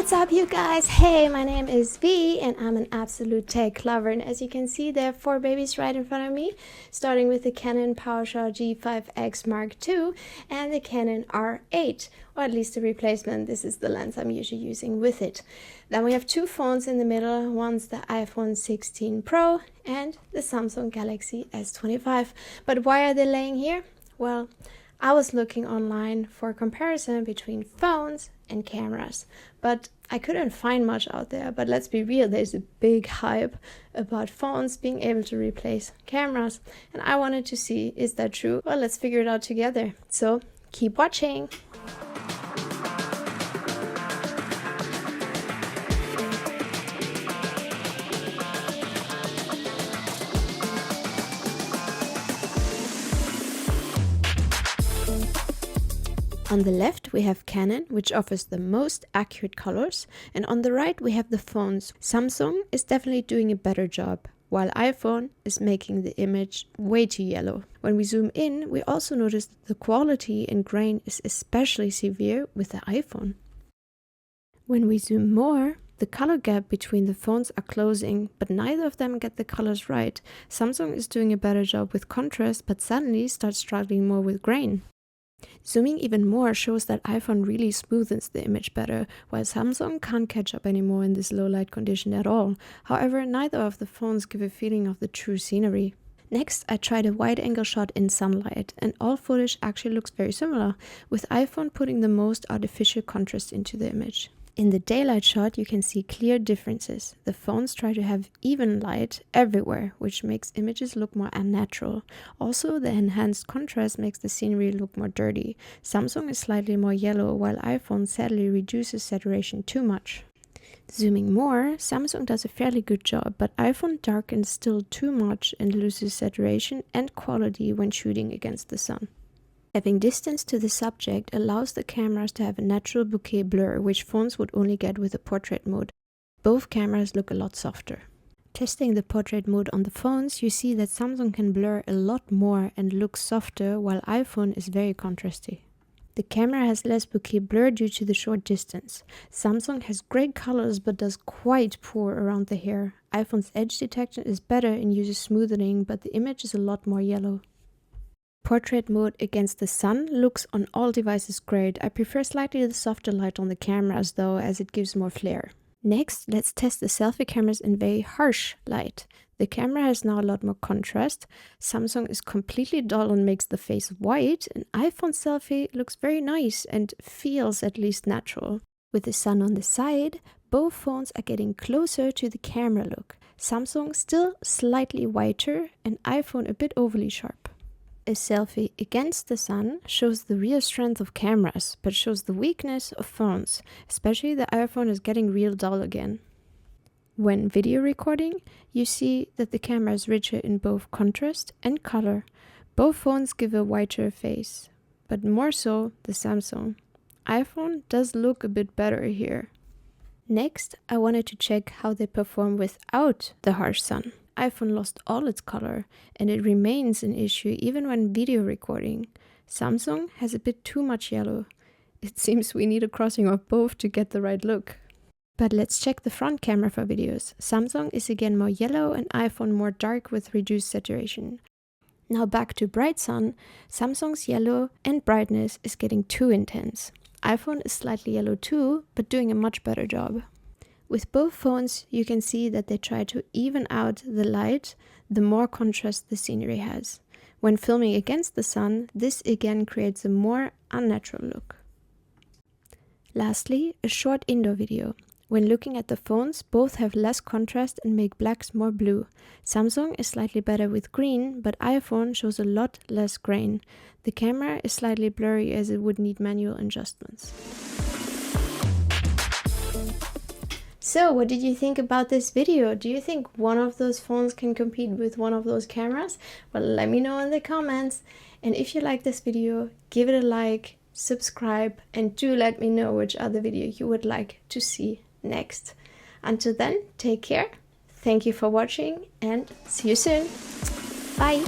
What's up, you guys? Hey, my name is V and I'm an absolute tech lover, and as you can see, there are 4 babies right in front of me, starting with the Canon Powershot G5X MII and the Canon R8, or at least the replacement. This is the lens I'm usually using with it. Then we have 2 phones in the middle. One's the iPhone 16 Pro and the Samsung Galaxy S25. But why are they laying here? Well, I was looking online for a comparison between phones and cameras, but I couldn't find much out there. But let's be real, there's a big hype about phones being able to replace cameras, and I wanted to see, is that true? Well, let's figure it out together. So keep watching. On the left we have Canon, which offers the most accurate colors, and on the right we have the phones. Samsung is definitely doing a better job, while iPhone is making the image way too yellow. When we zoom in, we also notice that the quality and grain is especially severe with the iPhone. When we zoom more, the color gap between the phones are closing, but neither of them get the colors right. Samsung is doing a better job with contrast, but suddenly starts struggling more with grain. Zooming even more shows that iPhone really smoothens the image better, while Samsung can't catch up anymore in this low light condition at all. However, neither of the phones give a feeling of the true scenery. Next, I tried a wide-angle shot in sunlight, and all footage actually looks very similar, with iPhone putting the most artificial contrast into the image. In the daylight shot, you can see clear differences. The phones try to have even light everywhere, which makes images look more unnatural. Also, the enhanced contrast makes the scenery look more dirty. Samsung is slightly more yellow, while iPhone sadly reduces saturation too much. Zooming more, Samsung does a fairly good job, but iPhone darkens still too much and loses saturation and quality when shooting against the sun. Having distance to the subject allows the cameras to have a natural bokeh blur, which phones would only get with the portrait mode. Both cameras look a lot softer. Testing the portrait mode on the phones, you see that Samsung can blur a lot more and look softer, while iPhone is very contrasty. The camera has less bokeh blur due to the short distance. Samsung has great colors but does quite poor around the hair. iPhone's edge detection is better and uses smoothing, but the image is a lot more yellow. Portrait mode against the sun looks on all devices great. I prefer slightly the softer light on the cameras though, as it gives more flair. Next, let's test the selfie cameras in very harsh light. The camera has now a lot more contrast. Samsung is completely dull and makes the face white, and iPhone selfie looks very nice and feels at least natural. With the sun on the side, both phones are getting closer to the camera look. Samsung still slightly whiter and iPhone a bit overly sharp. A selfie against the sun shows the real strength of cameras, but shows the weakness of phones, especially the iPhone is getting real dull again. When video recording, you see that the camera is richer in both contrast and color. Both phones give a whiter face, but more so the Samsung. iPhone does look a bit better here. Next, I wanted to check how they perform without the harsh sun. iPhone lost all its color, and it remains an issue even when video recording. Samsung has a bit too much yellow. It seems we need a crossing of both to get the right look. But let's check the front camera for videos. Samsung is again more yellow and iPhone more dark with reduced saturation. Now back to bright sun, Samsung's yellow and brightness is getting too intense. iPhone is slightly yellow too, but doing a much better job. With both phones, you can see that they try to even out the light the more contrast the scenery has. When filming against the sun, this again creates a more unnatural look. Lastly, a short indoor video. When looking at the phones, both have less contrast and make blacks more blue. Samsung is slightly better with green, but iPhone shows a lot less grain. The camera is slightly blurry as it would need manual adjustments. So, what did you think about this video? Do you think one of those phones can compete with one of those cameras? Well, let me know in the comments. And if you like this video, give it a like, subscribe, and do let me know which other video you would like to see next. Until then, take care. Thank you for watching and see you soon. Bye.